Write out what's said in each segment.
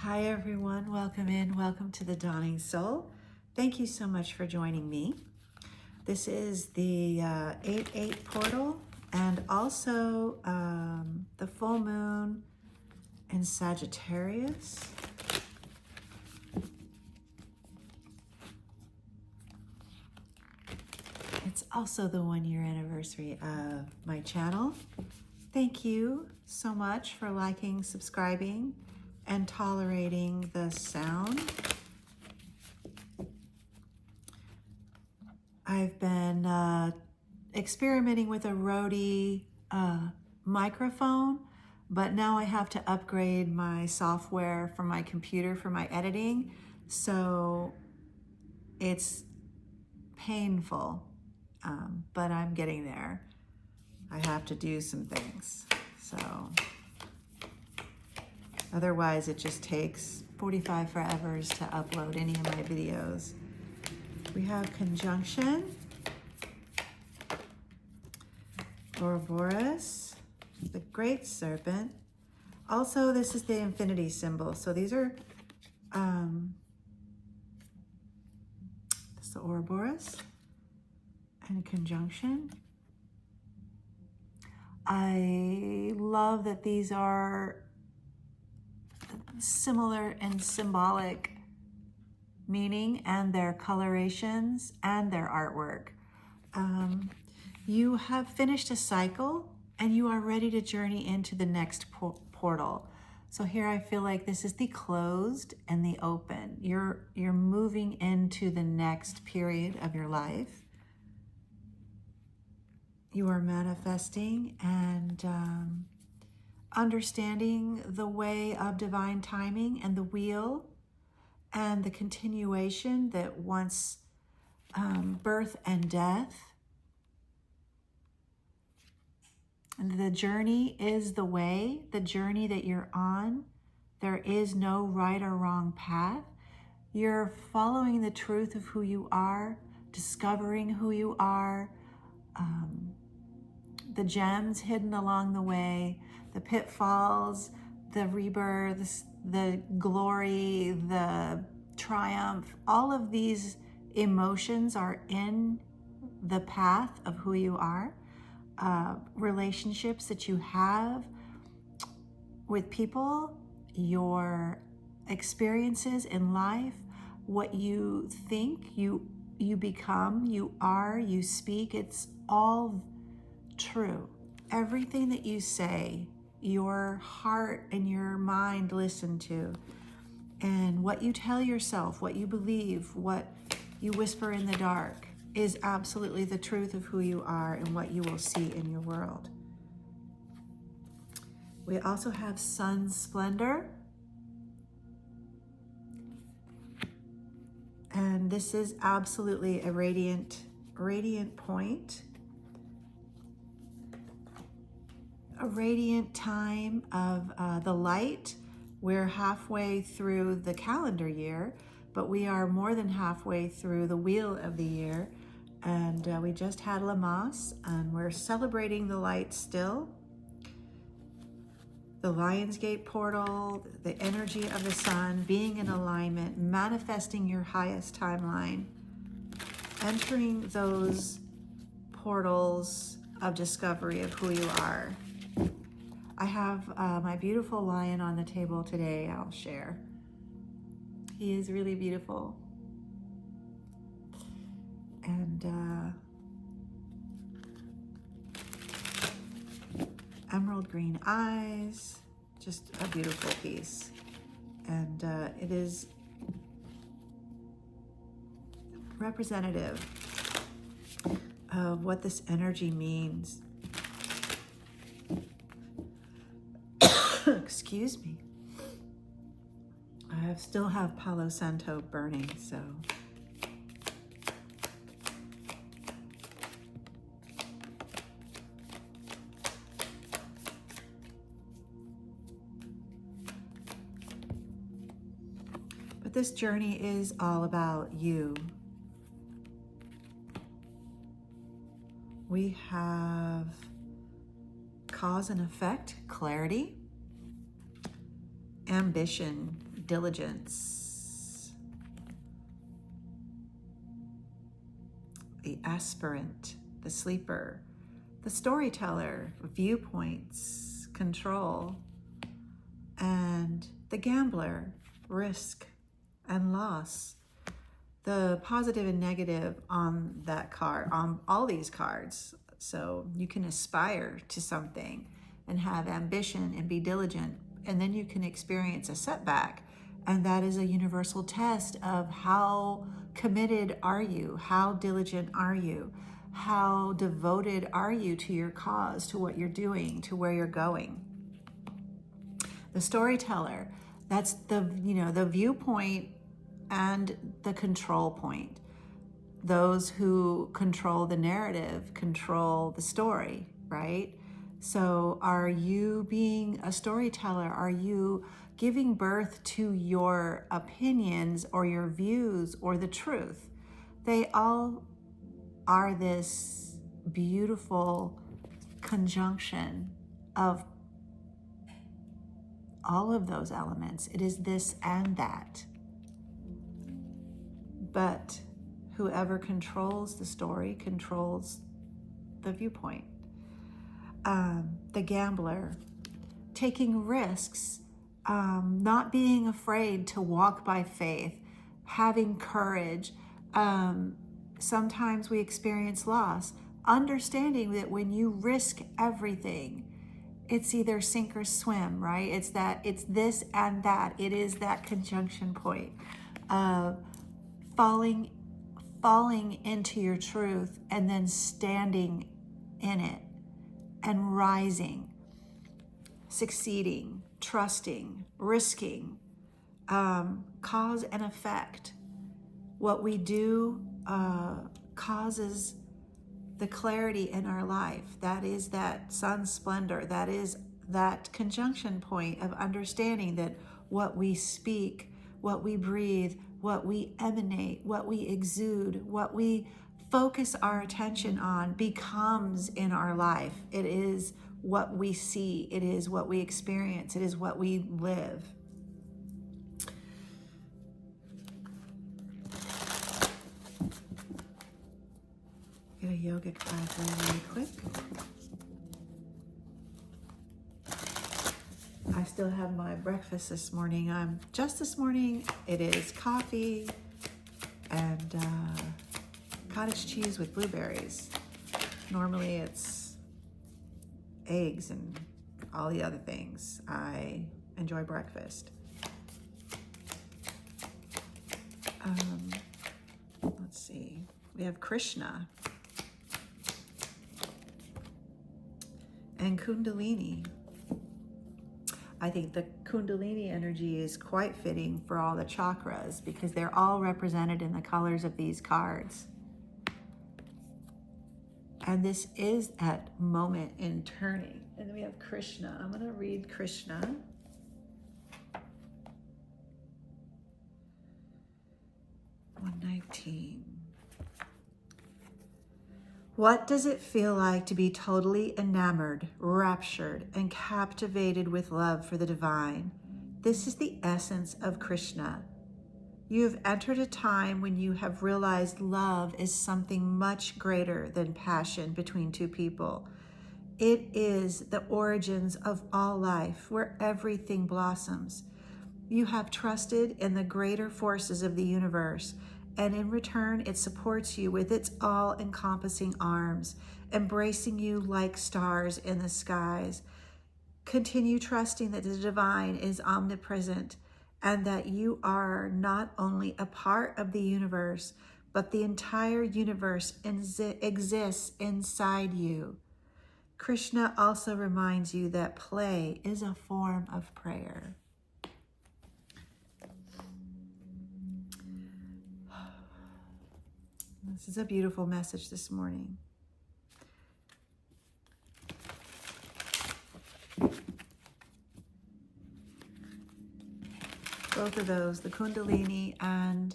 Hi everyone, welcome in, welcome to the Dawning Soul. Thank you so much for joining me. This is the 8/8 portal and also the full moon in Sagittarius. It's also the 1-year anniversary of my channel. Thank you so much for liking, subscribing, and tolerating the sound. I've been experimenting with a Rode microphone, but now I have to upgrade my software for my computer for my editing, so it's painful, but I'm getting there. I have to do some things, so otherwise it just takes 45 forevers to upload any of my videos. We have Conjunction, Ouroboros, the Great Serpent. Also, this is the infinity symbol. So these are, this is the Ouroboros and Conjunction. I love that these are similar and symbolic meaning, and their colorations and their artwork. You have finished a cycle and you are ready to journey into the next portal. So here I feel like this is the closed and the open. You're moving into the next period of your life. You are manifesting and understanding the way of divine timing and the wheel and the continuation that once birth and death. And the journey is the way, the journey that you're on. There is no right or wrong path. You're following the truth of who you are, discovering who you are, the gems hidden along the way, the pitfalls, the rebirths, the glory, the triumph. All of these emotions are in the path of who you are. Relationships that you have with people, your experiences in life, what you think, you become, you are, you speak, it's all true. Everything that you say, your heart and your mind listen to, and what you tell yourself, what you believe, what you whisper in the dark is absolutely the truth of who you are and what you will see in your world. We also have Sun Splendor, and this is absolutely a radiant point. A radiant time of the light. We're halfway through the calendar year, but we are more than halfway through the wheel of the year. And we just had Lamas, and we're celebrating the light still. The Lionsgate portal, the energy of the sun, being in alignment, manifesting your highest timeline, entering those portals of discovery of who you are. I have my beautiful lion on the table today. I'll share. He is really beautiful. And emerald green eyes, just a beautiful piece. And it is representative of what this energy means. Excuse me. I still have Palo Santo burning, so. But this journey is all about you. We have cause and effect, clarity, ambition, diligence. The aspirant, the sleeper, the storyteller, viewpoints, control, and the gambler, risk and loss. The positive and negative on that card, on all these cards. So you can aspire to something and have ambition and be diligent, and then you can experience a setback. And that is a universal test of how committed are you? How diligent are you? How devoted are you to your cause, to what you're doing, to where you're going? The storyteller, that's the, the viewpoint and the control point. Those who control the narrative control the story, right? So are you being a storyteller? Are you giving birth to your opinions or your views or the truth? They all are this beautiful conjunction of all of those elements. It is this and that. But whoever controls the story controls the viewpoint. The gambler, taking risks, not being afraid to walk by faith, having courage. Sometimes we experience loss, understanding that when you risk everything, it's either sink or swim, right? It's this and that. It is that conjunction point of falling into your truth and then standing in it and rising, succeeding, trusting, risking, cause and effect. What we do causes the clarity in our life. That is that sun splendor. That is that conjunction point of understanding that what we speak, what we breathe, what we emanate, what we exude, what we focus our attention on becomes in our life. It is what we see. It is what we experience. It is what we live. Get a yogic card really quick. I still have my breakfast this morning. This morning it is coffee and cottage cheese with blueberries. Normally it's eggs and all the other things. I enjoy breakfast. Let's see. We have Krishna and Kundalini. I think the Kundalini energy is quite fitting for all the chakras because they're all represented in the colors of these cards. And this is that moment in turning. And then we have Krishna. I'm going to read Krishna. $119. What does it feel like to be totally enamored, raptured, and captivated with love for the divine? This is the essence of Krishna. You have entered a time when you have realized love is something much greater than passion between two people. It is the origins of all life, where everything blossoms. You have trusted in the greater forces of the universe, and in return, it supports you with its all-encompassing arms, embracing you like stars in the skies. Continue trusting that the divine is omnipresent and that you are not only a part of the universe, but the entire universe exists inside you. Krishna also reminds you that play is a form of prayer. This is a beautiful message this morning. Both of those, the Kundalini and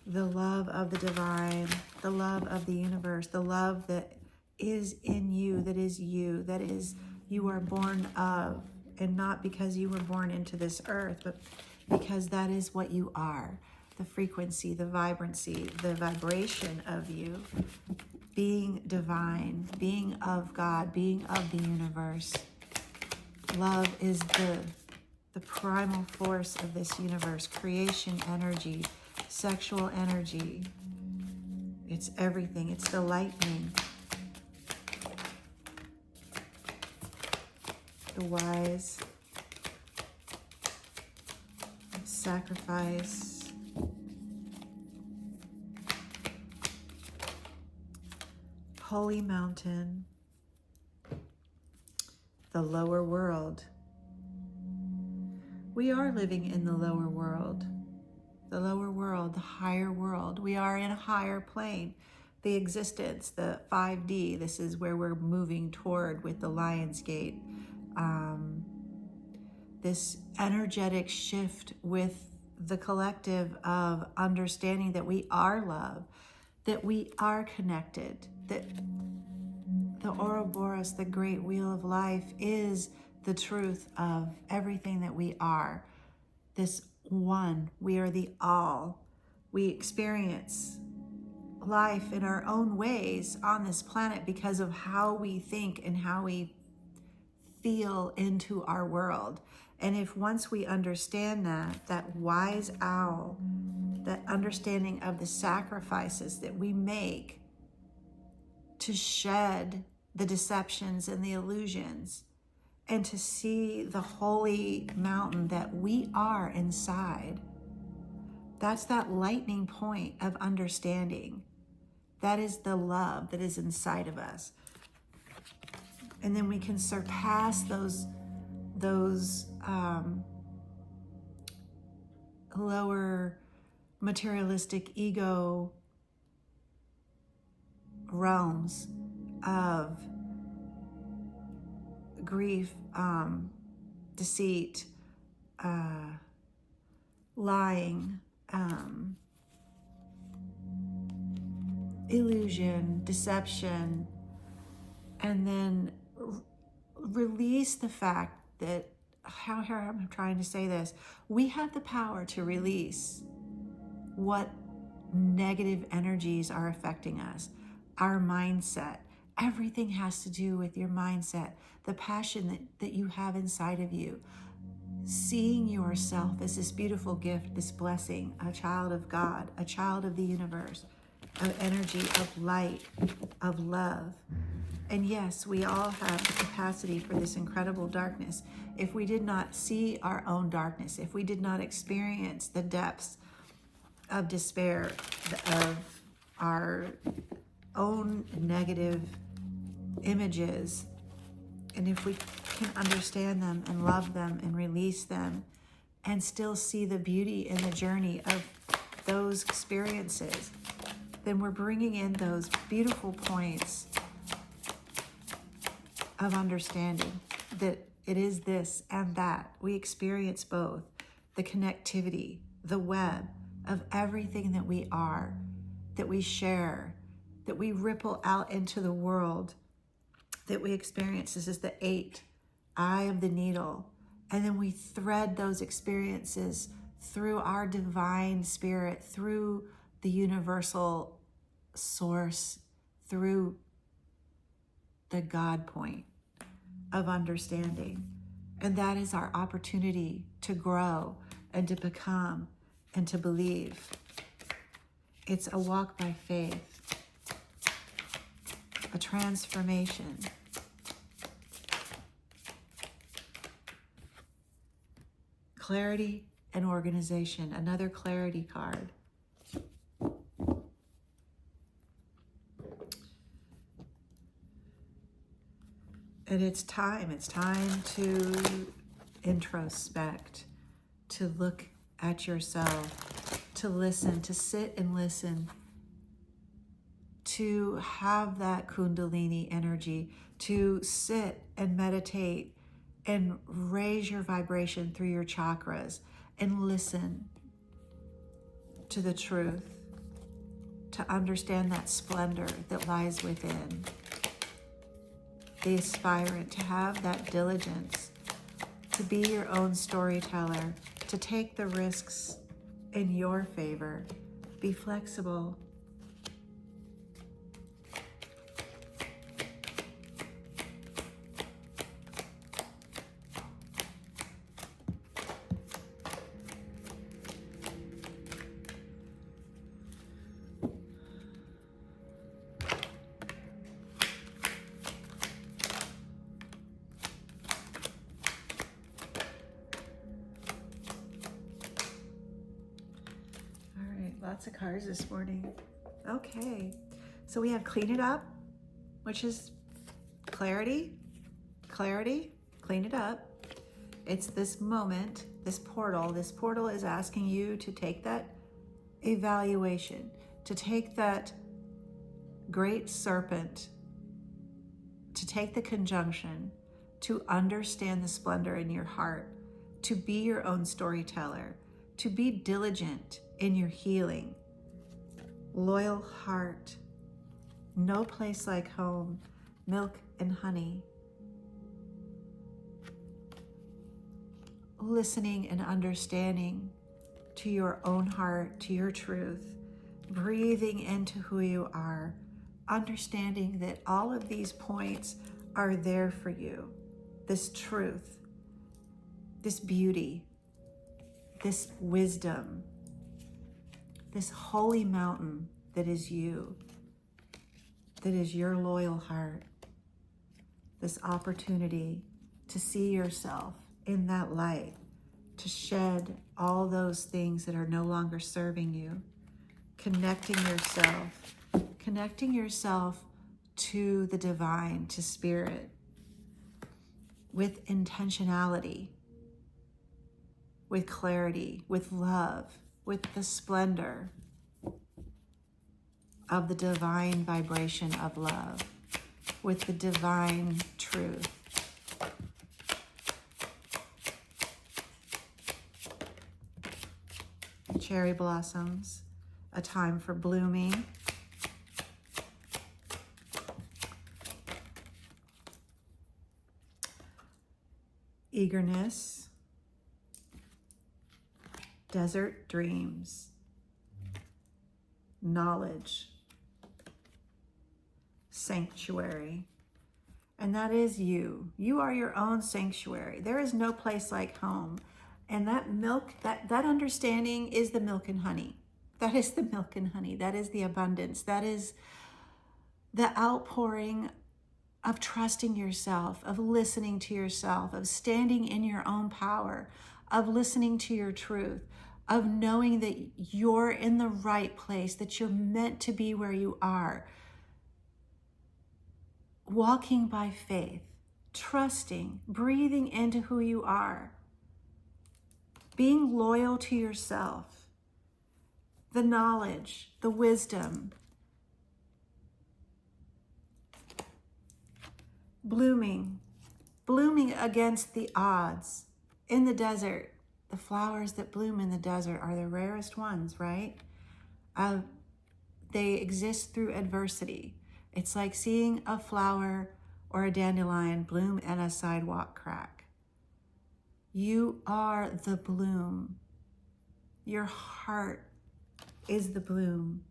the love of the divine, the love of the universe, the love that is in you, that is you are born of, and not because you were born into this earth, but because that is what you are. The frequency, the vibrancy, the vibration of you, being divine, being of God, being of the universe. Love is the primal force of this universe, creation energy, sexual energy. It's everything. It's the lightning, the wise, sacrifice, holy mountain, the lower world. We are living in the lower world, the higher world. We are in a higher plane, the existence, the 5D. This is where we're moving toward with the Lion's Gate. This energetic shift with the collective of understanding that we are love, that we are connected, that the Ouroboros, the great wheel of life, is the truth of everything that we are. This one, we are the all. We experience life in our own ways on this planet because of how we think and how we feel into our world. And if once we understand that wise owl, that understanding of the sacrifices that we make to shed the deceptions and the illusions, and to see the holy mountain that we are inside, that's that lightning point of understanding. That is the love that is inside of us. And then we can surpass those lower materialistic ego realms of grief, deceit, lying, illusion, deception, and then release the fact that, how I'm trying to say this, we have the power to release what negative energies are affecting us, our mindset. Everything has to do with your mindset, the passion that you have inside of you, seeing yourself as this beautiful gift, this blessing, a child of God, a child of the universe, of energy, of light, of love. And yes, we all have the capacity for this incredible darkness. If we did not see our own darkness, if we did not experience the depths of despair, of our own negative images, and if we can understand them and love them and release them and still see the beauty in the journey of those experiences, then we're bringing in those beautiful points of understanding that it is this and that. We experience both, the connectivity, the web of everything that we are, that we share, that we ripple out into the world, that we experience. This is the 8 eye of the needle. And then we thread those experiences through our divine spirit, through the universal source, through the God point of understanding. And that is our opportunity to grow and to become and to believe. It's a walk by faith, a transformation. Clarity and organization, another clarity card. And it's time to introspect, to look at yourself, to listen, to sit and listen, to have that Kundalini energy, to sit and meditate and raise your vibration through your chakras and listen to the truth, to understand that splendor that lies within. The aspirant, to have that diligence, to be your own storyteller, to take the risks in your favor. Be flexible. Lots of cards this morning. Okay, so we have clean it up, which is clarity, clean it up. It's this moment, this portal. This portal is asking you to take that evaluation, to take that great serpent, to take the conjunction, to understand the splendor in your heart, to be your own storyteller, to be diligent in your healing. Loyal heart, no place like home, milk and honey. Listening and understanding to your own heart, to your truth, breathing into who you are, understanding that all of these points are there for you. This truth, this beauty, this wisdom, this holy mountain that is you, that is your loyal heart, this opportunity to see yourself in that light, to shed all those things that are no longer serving you, connecting yourself to the divine, to spirit, with intentionality, with clarity, with love, with the splendor of the divine vibration of love, with the divine truth. Cherry blossoms, a time for blooming. Eagerness. Desert dreams. Knowledge. Sanctuary. And that is you. You are your own sanctuary. There is no place like home. And that milk, that understanding is the milk and honey. That is the milk and honey. That is the abundance. That is the outpouring of trusting yourself, of listening to yourself, of standing in your own power, of listening to your truth, of knowing that you're in the right place, that you're meant to be where you are. Walking by faith, trusting, breathing into who you are. Being loyal to yourself, the knowledge, the wisdom, blooming against the odds. In the desert, the flowers that bloom in the desert are the rarest ones, right? They exist through adversity. It's like seeing a flower or a dandelion bloom in a sidewalk crack. You are the bloom. Your heart is the bloom.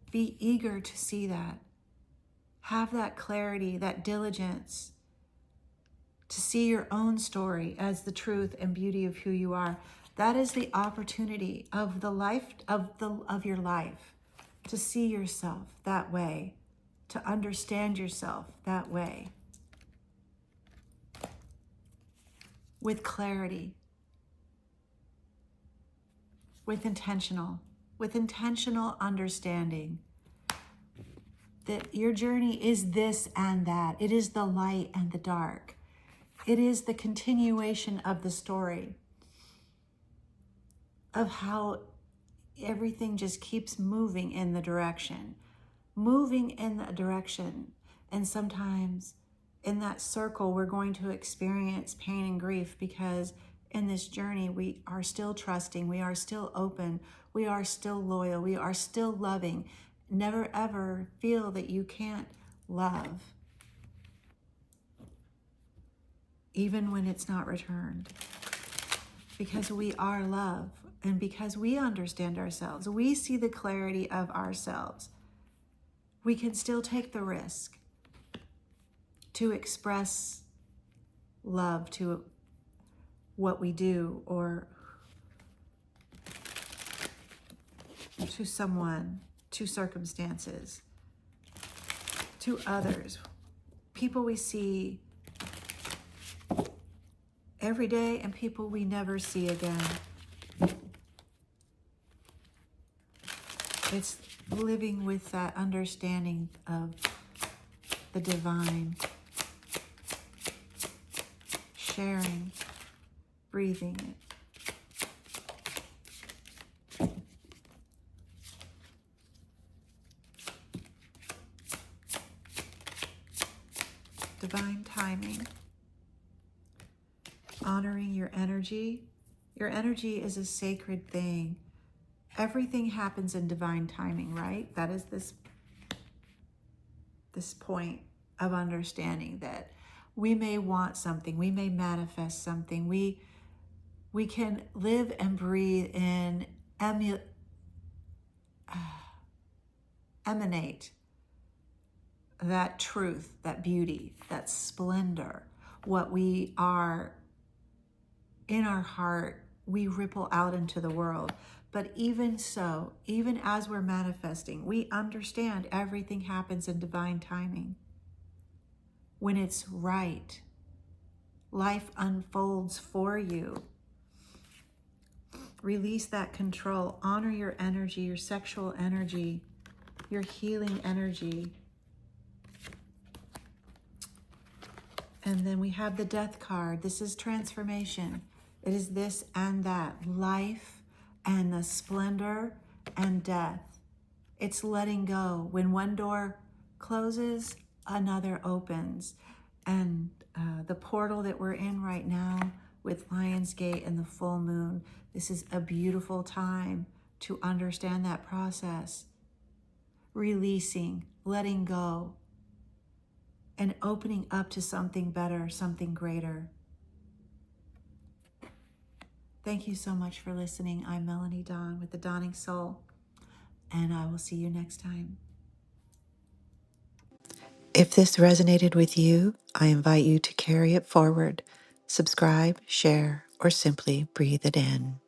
Be eager to see that. Have that clarity, that diligence to see your own story as the truth and beauty of who you are. That is the opportunity of the life of your life, to see yourself that way, to understand yourself that way. With clarity, with intentional understanding that your journey is this and that. It is the light and the dark. It is the continuation of the story of how everything just keeps moving in the direction. And sometimes in that circle, we're going to experience pain and grief, because in this journey, we are still trusting, we are still open, we are still loyal, we are still loving. Never ever feel that you can't love, even when it's not returned. because we are love, and because we understand ourselves, we see the clarity of ourselves. We can still take the risk to express love to what we do, or to someone, to circumstances, to others, people we see every day and people we never see again. It's living with that understanding of the divine, sharing, breathing it. Divine timing. Honoring your energy. Your energy is a sacred thing. Everything happens in divine timing, right? That is this point of understanding that we may want something, we may manifest something, we can live and breathe and emanate that truth, that beauty, that splendor, what we are in our heart, we ripple out into the world. But even so, even as we're manifesting, we understand everything happens in divine timing. When it's right, life unfolds for you. Release that control. Honor your energy, your sexual energy, your healing energy. And then we have the Death card. This is transformation. It is this and that, life and the splendor and death. It's letting go. When one door closes, another opens. And the portal that we're in right now with Lionsgate and the full moon, this is a beautiful time to understand that process. Releasing, letting go, and opening up to something better, something greater. Thank you so much for listening. I'm Melanie Dawn with The Dawning Soul, and I will see you next time. If this resonated with you, I invite you to carry it forward, subscribe, share, or simply breathe it in.